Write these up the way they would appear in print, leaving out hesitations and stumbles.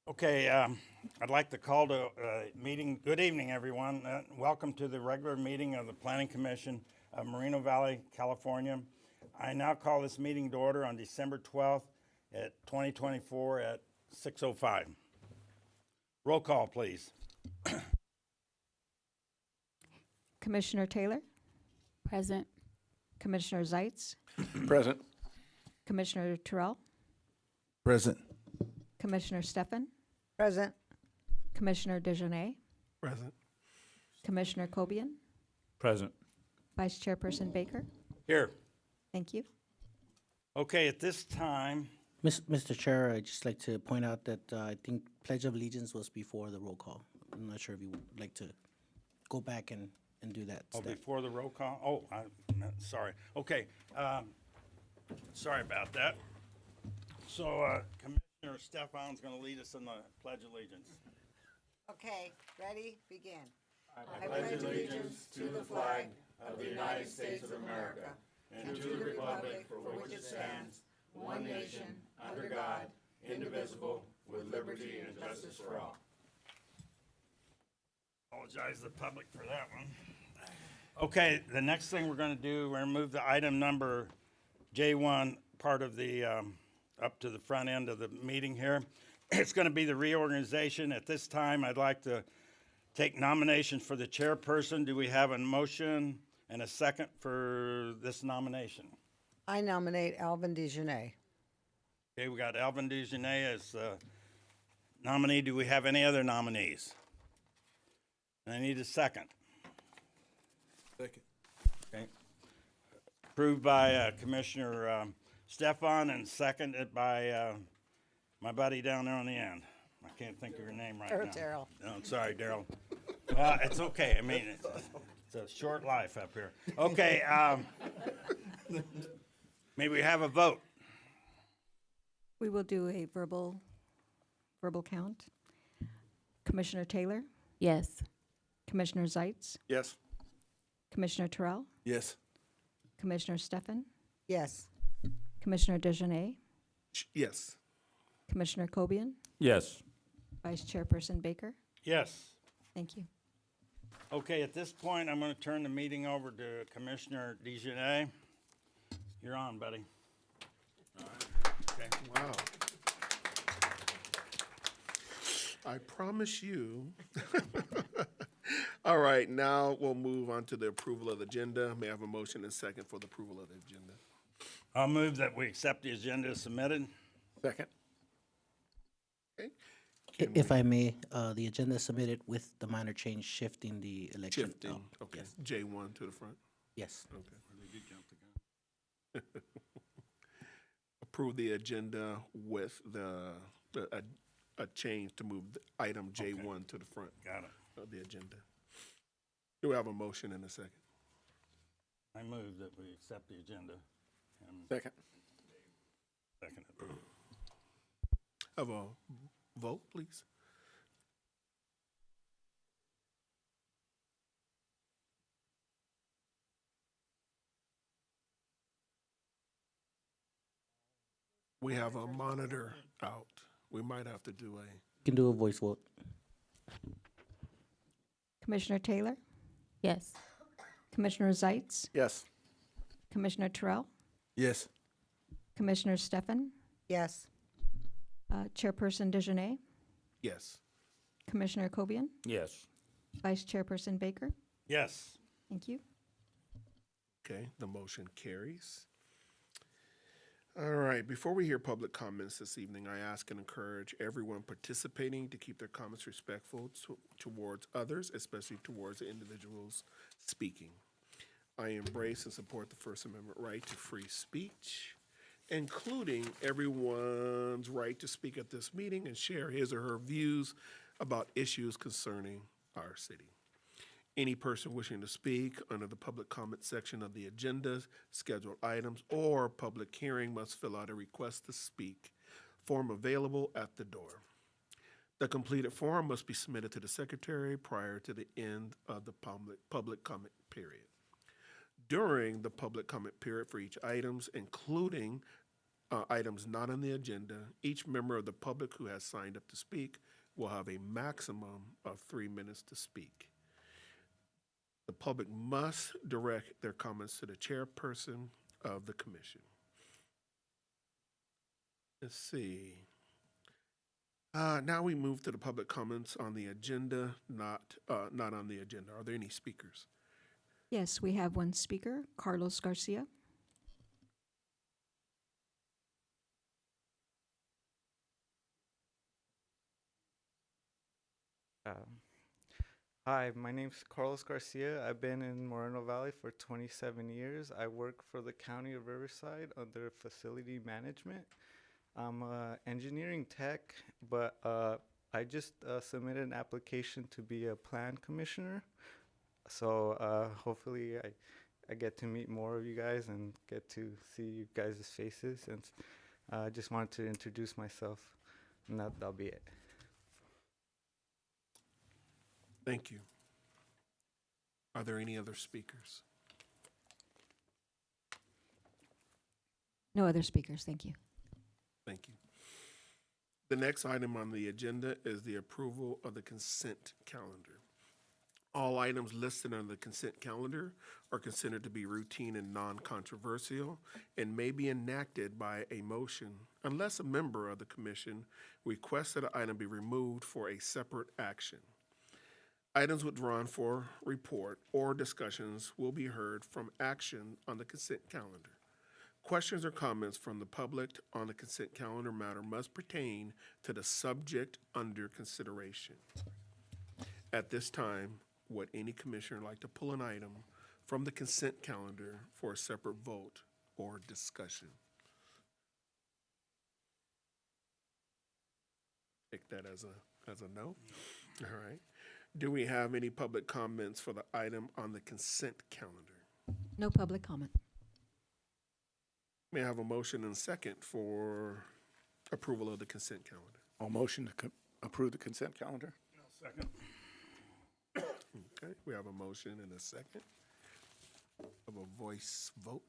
Okay, I'd like to call to meeting. Good evening, everyone. Welcome to the regular meeting of the Planning Commission of Moreno Valley, California. I now call this meeting to order on December 12th at 2024 at 6:05. Roll call, please. Commissioner Taylor, Present. Commissioner Zeitz, Present. Commissioner Terrell, Present. Commissioner Stefan, Present. Commissioner Dejanay, Present. Commissioner Kobian, Present. Vice Chairperson Baker. Here. Thank you. Okay, at this time, Mr. Chair, I'd just like to point out that I think Pledge of Allegiance was before the roll call. I'm not sure if you would like to go back and do that step. before the roll call, sorry. Okay, sorry about that. So Commissioner Stefan's going to lead us in the Pledge of Allegiance. Okay, ready, begin. I pledge allegiance to the flag of the United States of America and to the republic for which it stands, one nation, under God, indivisible, with liberty and justice for all. Apologize to the public for that one. Okay, the next thing we're going to do, we're going to move the item number J1, part of the, up to the front end of the meeting here. It's going to be the reorganization. At this time, I'd like to take nominations for the chairperson. Do we have a motion and a second for this nomination? I nominate Alvin DeJournay. Okay, we got Alvin DeJournay as nominee. Do we have any other nominees? And I need a second. Second. Okay. Approved by Commissioner Stefan and seconded by my buddy down there on the end. I can't think of your name right now. Daryl. No, I'm sorry, Daryl. It's okay. I mean, it's a short life up here. Okay, may we have a vote? We will do a verbal count. Commissioner Taylor, Yes. Commissioner Zeitz, Yes. Commissioner Terrell, Yes. Commissioner Stefan, Yes. Commissioner Dejanay, Yes. Commissioner Kobian, Yes. Vice Chairperson Baker. Yes. Thank you. Okay, at this point, I'm going to turn the meeting over to Commissioner DeJournay. You're on, buddy. Okay. Wow. I promise you. All right, now we'll move on to the approval of the agenda. May I have a motion and second for the approval of the agenda? I'll move that we accept the agenda as submitted. Second. Okay. If I may, the agenda is submitted with the minor change shifting the election. Shifting, okay. Yes. J1 to the front, Yes. okay. Approve the agenda with a change to move the item J1 to the front Got it. of the agenda. Do we have a motion and a second? I move that we accept the agenda. And Second. second it. Have a vote, please. We have a monitor out. We might have to do You can do a voice vote. Commissioner Taylor, Yes. Commissioner Zeitz, Yes. Commissioner Terrell, Yes. Commissioner Stefan, Yes. Chairperson Dejanay, yes. Commissioner Kobian, Yes. Vice Chairperson Baker. Yes. Thank you. Okay, the motion carries. All right, before we hear public comments this evening, I ask and encourage everyone participating to keep their comments respectful towards others, especially towards the individuals speaking. I embrace and support the First Amendment right to free speech, including everyone's right to speak at this meeting and share his or her views about issues concerning our city. Any person wishing to speak under the public comment section of the agenda, scheduled items, or public hearing must fill out a request to speak form available at the door. The completed form must be submitted to the secretary prior to the end of the public comment period. During the public comment period for each items, including items not on the agenda, each member of the public who has signed up to speak will have a maximum of 3 minutes to speak. The public must direct their comments to the chairperson of the commission. Let's see. Now we move to the public comments on the agenda, not on the agenda. Are there any speakers? Yes, we have one speaker, Carlos Garcia. Hi, my name's Carlos Garcia. I've been in Moreno Valley for 27 years. I work for the County of Riverside under facility management. I'm a engineering tech, but I just submitted an application to be a plan commissioner. So hopefully I get to meet more of you guys and get to see you guys' faces. And I just wanted to introduce myself, and that'll be it. Thank you. Are there any other speakers? No other speakers, thank you. Thank you. The next item on the agenda is the approval of the consent calendar. All items listed on the consent calendar are considered to be routine and non-controversial and may be enacted by a motion unless a member of the commission requests that an item be removed for a separate action. Items withdrawn for report or discussions will be heard from action on the consent calendar. Questions or comments from the public on the consent calendar matter must pertain to the subject under consideration. At this time, would any commissioner like to pull an item from the consent calendar for a separate vote or discussion? Take that as a no. All right. Do we have any public comments for the item on the consent calendar? No public comment. May I have a motion and a second for approval of the consent calendar? All motion to approve the consent calendar? Second. Okay, we have a motion and a second of a voice vote.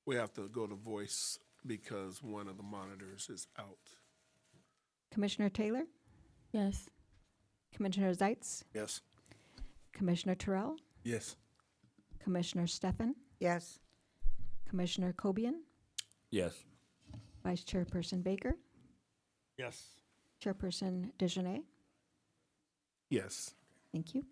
We have to go to voice because one of the monitors is out. Commissioner Taylor, Yes. Commissioner Zeitz, Yes. Commissioner Terrell, Yes. Commissioner Stefan, Yes. Commissioner Kobian, Yes. Vice Chairperson Baker, Yes. Chairperson Dejanay. Yes. Thank you.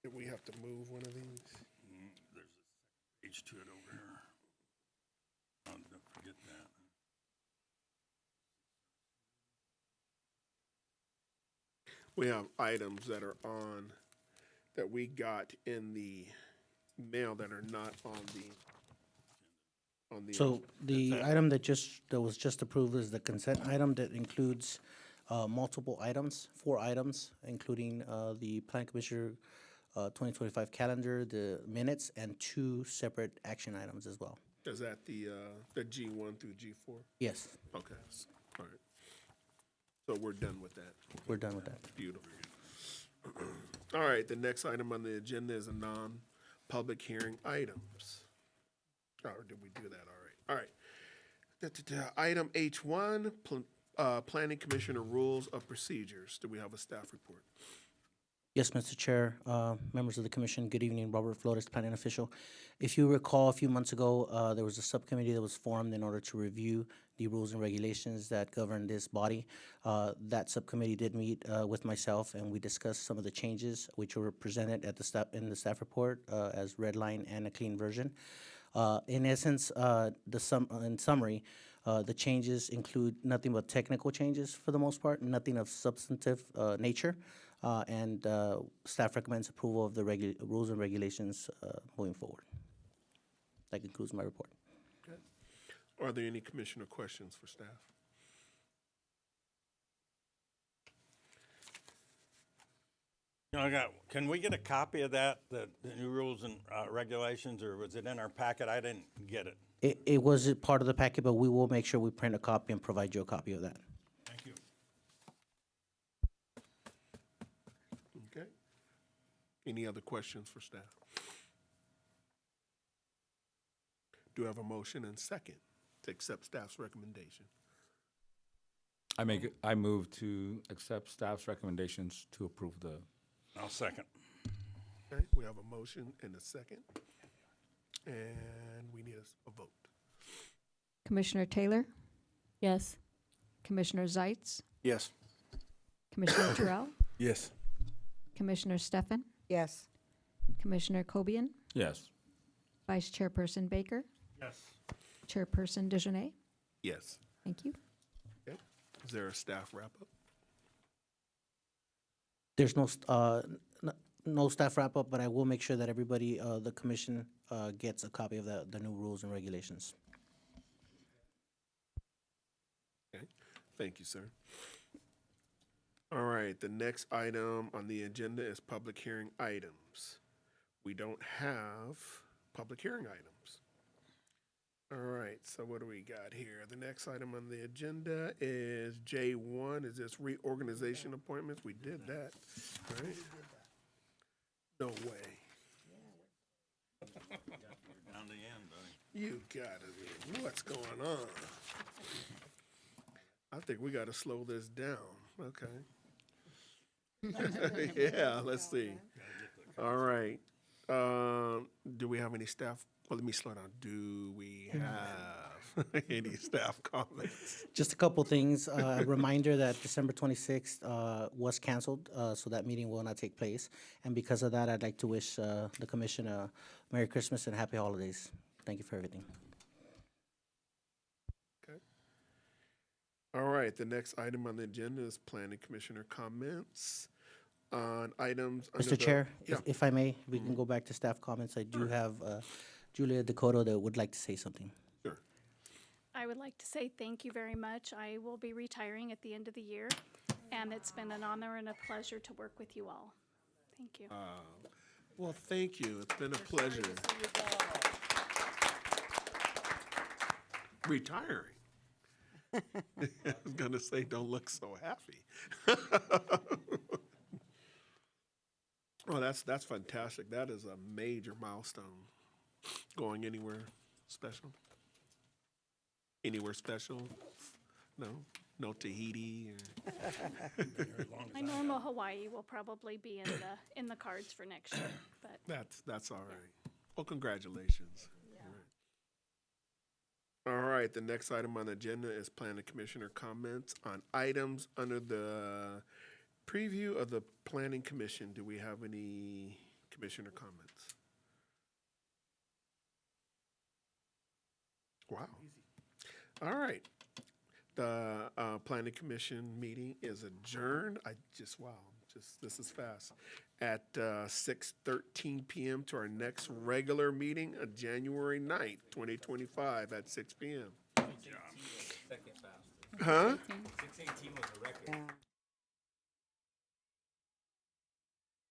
Do we have to move one of these? There's a page to it over here. Oh, don't forget that. We have items that are on, that we got in the mail that are not on the. So the item that was just approved is the consent item that includes multiple items, 4 items, including the Plan Commissioner 2025 calendar, the minutes, and 2 separate action items as well. Is that the G1 through G4? Yes, Okay, all right. So we're done with that. we're done with that. Beautiful. All right, the next item on the agenda is a non-public hearing items. Or did we do that? All right. Item H1, Planning Commissioner Rules of Procedures. Do we have a staff report? Yes, Mr. Chair, members of the commission, good evening. Robert Flores, planning official. If you recall, a few months ago, there was a subcommittee that was formed in order to review the rules and regulations that govern this body. That subcommittee did meet with myself, and we discussed some of the changes which were presented at the in the staff report as red line and a clean version. In essence, in summary, the changes include nothing but technical changes for the most part, nothing of substantive nature. And staff recommends approval of the rules and regulations moving forward. That concludes my report. Are there any commissioner questions for staff? Can we get a copy of that, the new rules and regulations, or was it in our packet? I didn't get it. It was a part of the packet, but we will make sure we print a copy and provide you a copy of that. Thank you. Any other questions for staff? Do I have a motion and second to accept staff's recommendation? I move to accept staff's recommendations to approve the, I'll second. Okay, we have a motion and a second. And we need a vote. Commissioner Taylor, Yes. Commissioner Zeitz, yes. Commissioner Terrell, Yes. Commissioner Stefan, Yes. Commissioner Kobian, Yes. Vice Chairperson Baker, Yes. Chairperson Dejanay. Yes. Thank you. Okay. Is there a staff wrap-up? There's no staff wrap-up, but I will make sure that everybody, the commission, gets a copy of the new rules and regulations. Okay, thank you, sir. All right, the next item on the agenda is public hearing items. We don't have public hearing items. All right, so what do we got here? The next item on the agenda is J1. Is this reorganization appointments? We did that, right? No way. Down the end, buddy. You gotta be, what's going on? I think we gotta slow this down, okay. Yeah, let's see. All right, do we have any staff, well, let me slow down. Do we have any staff comments? Just a couple things. A reminder that December 26th was canceled, so that meeting will not take place. And because of that, I'd like to wish the commission a Merry Christmas and Happy Holidays. Thank you for everything. Okay. All right, the next item on the agenda is planning commissioner comments on items. under Mr. the- Chair, Yeah, if I may, we can go back to staff comments. I do have Julia Dakota that would like to say something. sure. I would like to say thank you very much. I will be retiring at the end of the year, and it's been an honor and a pleasure to work with you all. Thank you. Well, thank you. It's been a pleasure. Retiring. I was gonna say, don't look so happy. Oh, that's fantastic. That is a major milestone. Going anywhere special? Anywhere special? No? No Tahiti or? I know Hawaii will probably be in the cards for next year, but That's all right. Well, congratulations. All right, the next item on the agenda is planning commissioner comments on items under the preview of the planning commission. Do we have any commissioner comments? Wow. All right. The planning commission meeting is adjourned. This is fast. At 6:13 p.m. to our next regular meeting of January 9th, 2025 at 6 p.m. Huh? 6:18 was a record.